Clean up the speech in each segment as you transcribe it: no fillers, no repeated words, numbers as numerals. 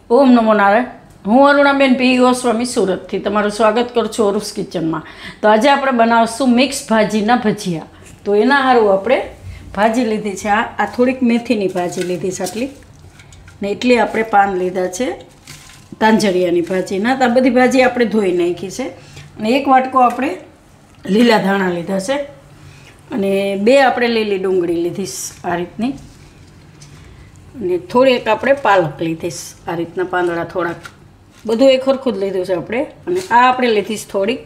ઓમ નમો નારાયણ. હું અરુણાબેન પી ગોસ્વામી સુરતથી તમારું સ્વાગત કરું છું અરુસ કિચનમાં. તો આજે આપણે બનાવશું મિક્સ ભાજીના ભજીયા. તો એના સારું આપણે ભાજી લીધી છે. આ થોડીક મેથીની ભાજી લીધી છે આટલી, ને એટલી આપણે પાન લીધા છે તાંજરિયાની ભાજીના. તો આ બધી ભાજી આપણે ધોઈ નાખી છે. અને એક વાટકો આપણે લીલા ધાણા લીધા છે, અને 2 આપણે લીલી ડુંગળી લીધી આ રીતની, અને થોડીક આપણે પાલક લીધીશ આ રીતના પાંદડા થોડાક, બધું એક સરખું જ લીધું છે આપણે. અને આ આપણે લીધીશ થોડીક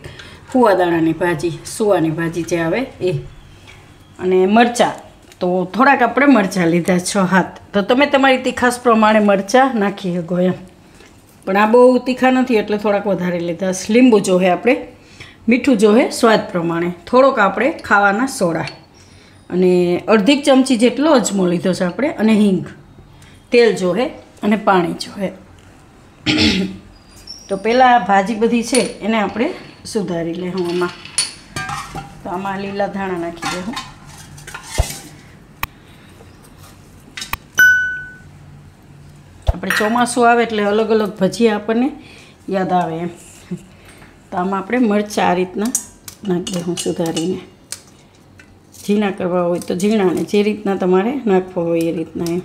ફુવાદાણાની ભાજી, સુવાની ભાજી જે આવે એ. અને મરચાં તો થોડાક આપણે મરચાં લીધા 6-7. તો તમે તમારી તીખાસ પ્રમાણે મરચાં નાખી શકો એમ, પણ આ બહુ તીખા નથી એટલે થોડાક વધારે લીધા. લીંબુ જોહે આપણે, મીઠું જોહે સ્વાદ પ્રમાણે, થોડોક આપણે ખાવાના સોડા, અને અડધી ચમચી જેટલો અજમો લીધો છે આપણે, અને હિંગ, તેલ જોહે, અને પાણી જોહે. તો પહેલાં ભાજી બધી છે એને આપણે સુધારી લેવું આમાં. તો આમાં લીલા ધાણા નાખી દેવું. આપણે ચોમાસું આવે એટલે અલગ અલગ ભજીયા આપણને યાદ આવે એમ. તો આમાં આપણે મરચાં આ રીતના નાખી દેવું સુધારીને. ઝીણા કરવા હોય તો ઝીણા, ને જે રીતના તમારે નાખવા હોય એ રીતના એમ.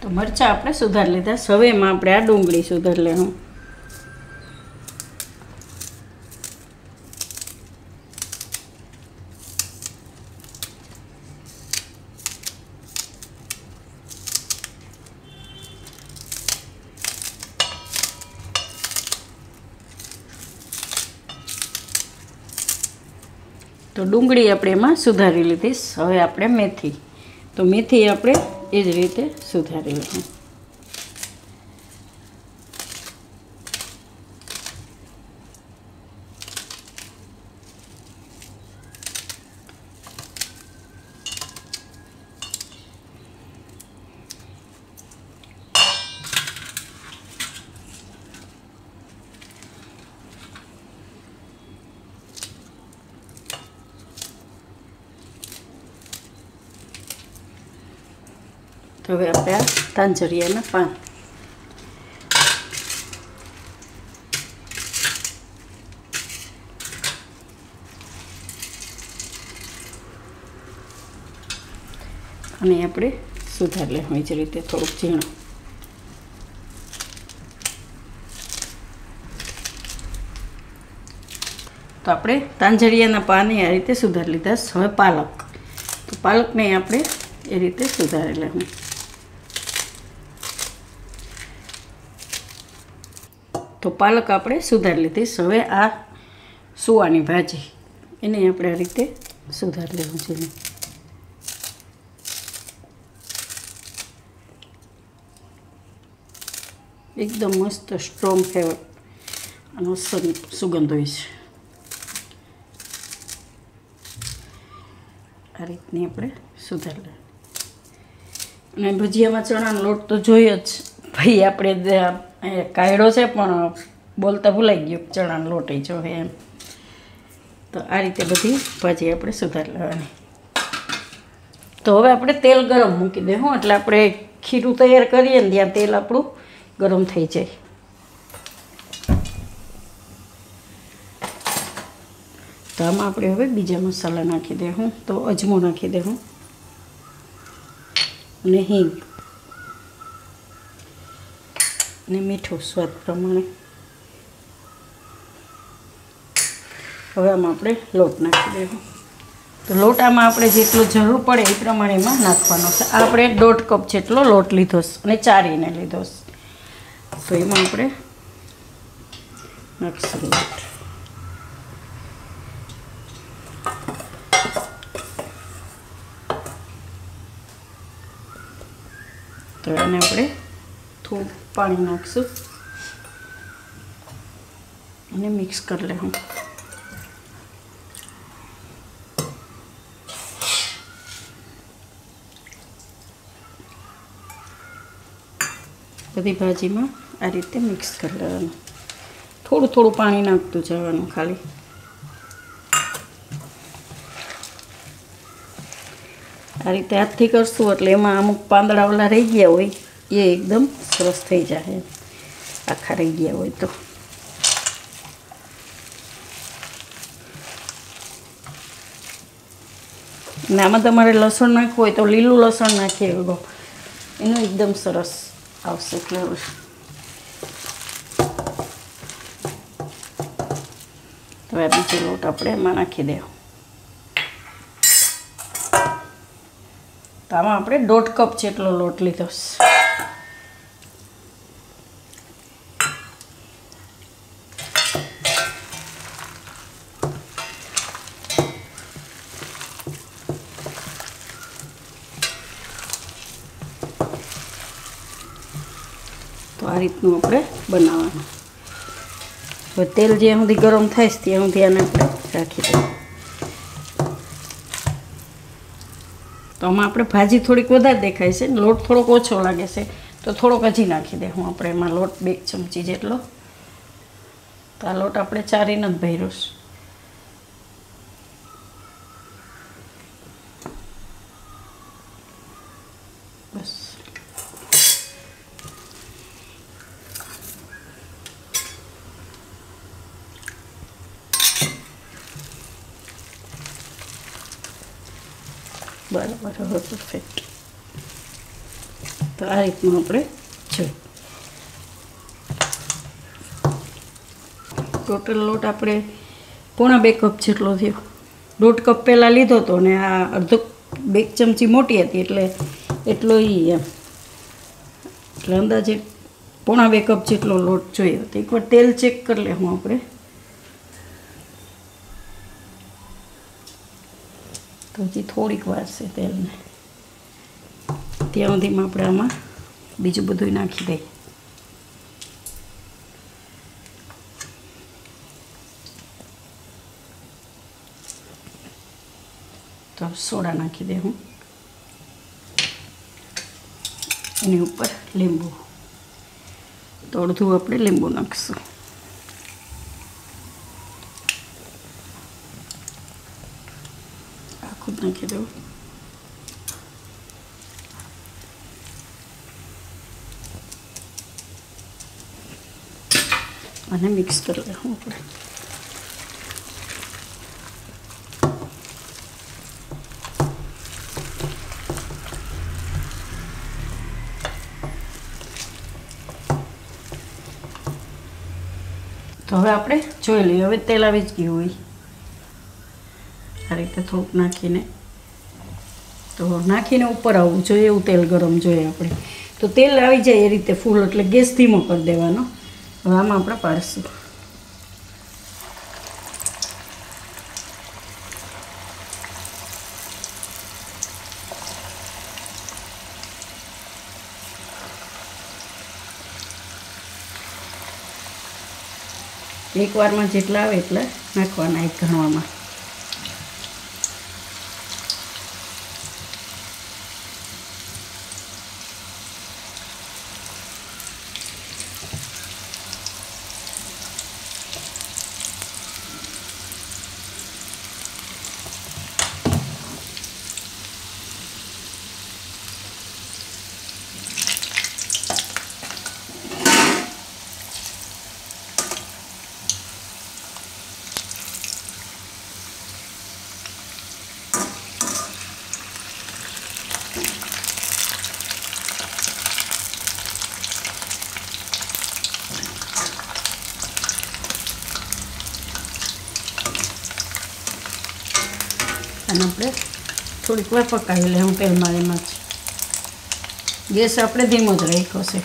તો મરચાં આપણે સુધારી લીધા. હવે એમાં આપણે આ ડુંગળી સુધારી લેવું. તો ડુંગળી આપણે એમાં સુધારી લીધીશ. હવે આપણે મેથી, તો મેથી આપણે એ જ રીતે સુધારી લઈશું. હવે આપણે આ તાંજરિયાના પાન, અને આપણે સુધારી લેવું એ જ રીતે થોડુંક ઝીણું. તો આપણે તાંજરિયાના પાન આ રીતે સુધારી લીધા. હવે પાલક, તો પાલકને આપણે એ રીતે સુધારી લેવું. તો પાલક આપણે સુધારી લીધી. હવે આ સુવાની ભાજી એને આપણે આ રીતે સુધારી લેવું છે. એકદમ મસ્ત સ્ટ્રોંગ ફ્લેવર આનો સુગંધ હોય છે. આ રીતની આપણે સુધારી લેવું. અને ભજીયામાં ચણાનો લોટ તો જોઈએ જ ભાઈ, આપણે કાયડો છે પણ બોલતા ભૂલાઈ ગયો, ચણાનો લોટ જો એમ. તો આ રીતે બધી ભાજી આપણે સુધારી લેવાની. તો હવે આપણે તેલ ગરમ મૂકી દેવું, એટલે આપણે ખીરું તૈયાર કરીએ ને ત્યાં તેલ આપણું ગરમ થઈ જાય. તો આમાં આપણે હવે બીજા મસાલા નાખી દેવું. તો અજમો નાખી દેવું, અને હિંગ, અને મીઠું સ્વાદ પ્રમાણે. હવે આમાં આપણે લોટ નાખી દેવું. તો લોટ આમાં આપણે જેટલો જરૂર પડે એ પ્રમાણે એમાં નાખવાનો છે. આપણે 1.5 કપ જેટલો લોટ લીધો છે, અને ચારીને લીધો છે. તો એમાં આપણે નાખીશું લોટ. તો એને આપણે થોડું પાણી નાખીશું અને મિક્સ કરી લેવું. બધી ભાજીમાં આ રીતે મિક્સ કરી લેવાનું. થોડું થોડું પાણી નાખતું જવાનું ખાલી. આ રીતે હાથથી કરશું એટલે એમાં અમુક પાંદડા ઓલા રહી ગયા હોય એ એકદમ સરસ થઈ જાય, આખા રહી ગયા હોય તો. ને આમાં તમારે લસણ નાખવું હોય તો લીલું લસણ નાખીએ એનું એકદમ સરસ આવશે ફ્લેવર. હવે બીજો લોટ આપણે એમાં નાખી દેવો. તો આમાં આપણે 1.5 કપ જેટલો લોટ લીધો છે. તો આ રીતનું આપણે બનાવવાનું. હવે તેલ જ્યાં સુધી ગરમ થાય ત્યાં સુધી આને આપણે રાખી દઈએ. તો આમાં આપણે ભાજી થોડીક વધારે દેખાય છે, લોટ થોડોક ઓછો લાગે છે તો થોડોક હજી નાખી દે હું આપણે એમાં લોટ 2 ચમચી જેટલો. તો આ લોટ આપણે ચારીને જ ભર્યો છે. બસ બરાબર, હવે પરફેક્ટ. તો આ રીતનું આપણે જોઈએ. ટોટલ લોટ આપણે 1.25 કપ જેટલો થયો. 1.5 કપ પહેલાં લીધો હતો ને આ અડધો 2 ચમચી મોટી હતી એટલે એટલો એમ, એટલે અંદાજે 1.25 કપ જેટલો લોટ જોઈએ. તો એકવાર તેલ ચેક કરી લે હું આપણે. તો હજી થોડીક વાર છે તેલને, ત્યાં સુધીમાં આપણે આમાં બીજું બધું નાખી દઈએ. તો સોડા નાખી દે હું, એની ઉપર લીંબુ, તો અડધું આપણે લીંબુ નાખીશું. આખું નાખી દઉં. અને મિક્સ કરી લેવું આપણે. તો હવે આપણે જોઈ લઈએ. હવે તેલ આવી જ ગયું હોય આ રીતે થોડુંક નાખીને, તો નાખીને ઉપર આવવું જોઈએ એવું તેલ ગરમ જોઈએ આપણે. તો તેલ આવી જાય એ રીતે ફૂલ એટલે ગેસ ધીમો કરી દેવાનો. હવે આમાં આપણે પાડીશું. એકવારમાં જેટલા આવે એટલા નાખવાના એક ઘણવામાં. અને આપણે થોડીક વાર પકાવી લઈએ. હું તેલમાં એમાં જ ગેસ આપણે ધીમો જ રાખ્યો છે.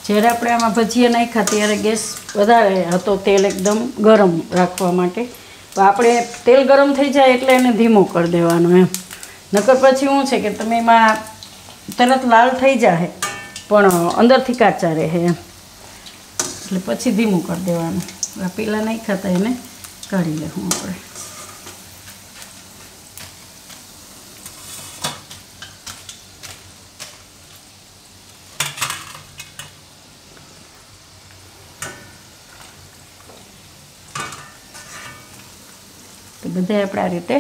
જ્યારે આપણે આમાં ભજીયા નાખ્યા ત્યારે ગેસ વધારે હતો, તેલ એકદમ ગરમ રાખવા માટે. તો આપણે તેલ ગરમ થઈ જાય એટલે એને ધીમો કરી દેવાનો એમ. નકર પછી શું છે કે તમે એમાં તરત લાલ થઈ જાય પણ અંદરથી કાચા રહે એમ, એટલે પછી ધીમું કરી દેવાનું. પેલા નહીં ખાતા એને કાઢી લેવું આપણે. તો બધા આપણે આ રીતે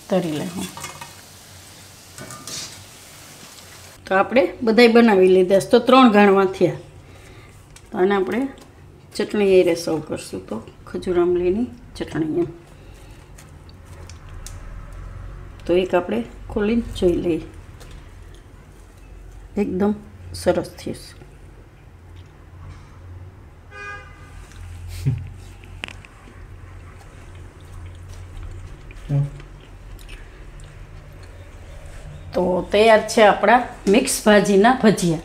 તરી લેવું. તો આપણે બધાય બનાવી લીધા છે. તો 3 ઘાણવા થયા. તો આને આપણે ચટણી એ સર્વ કરશું. તો ખજૂર આમલીની ચટણી એમ. તો એક આપણે ખોલીને જોઈ લઈએ. એકદમ સરસ થશે. તો તૈયાર છે આપણા મિક્સ ભાજીના ભજીયા.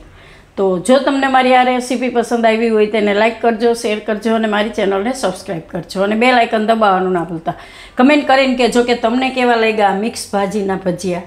તો જો તમને મારી આ રેસીપી પસંદ આવી હોય તેને લાઇક કરજો, શેર કરજો અને મારી ચેનલને સબસ્ક્રાઈબ કરજો અને બેલ આઇકન દબાવવાનું ના ભૂલતા. કમેન્ટ કરીને કહેજો કે તમને કેવા લાગ્યા મિક્સ ભાજીના ભજીયા.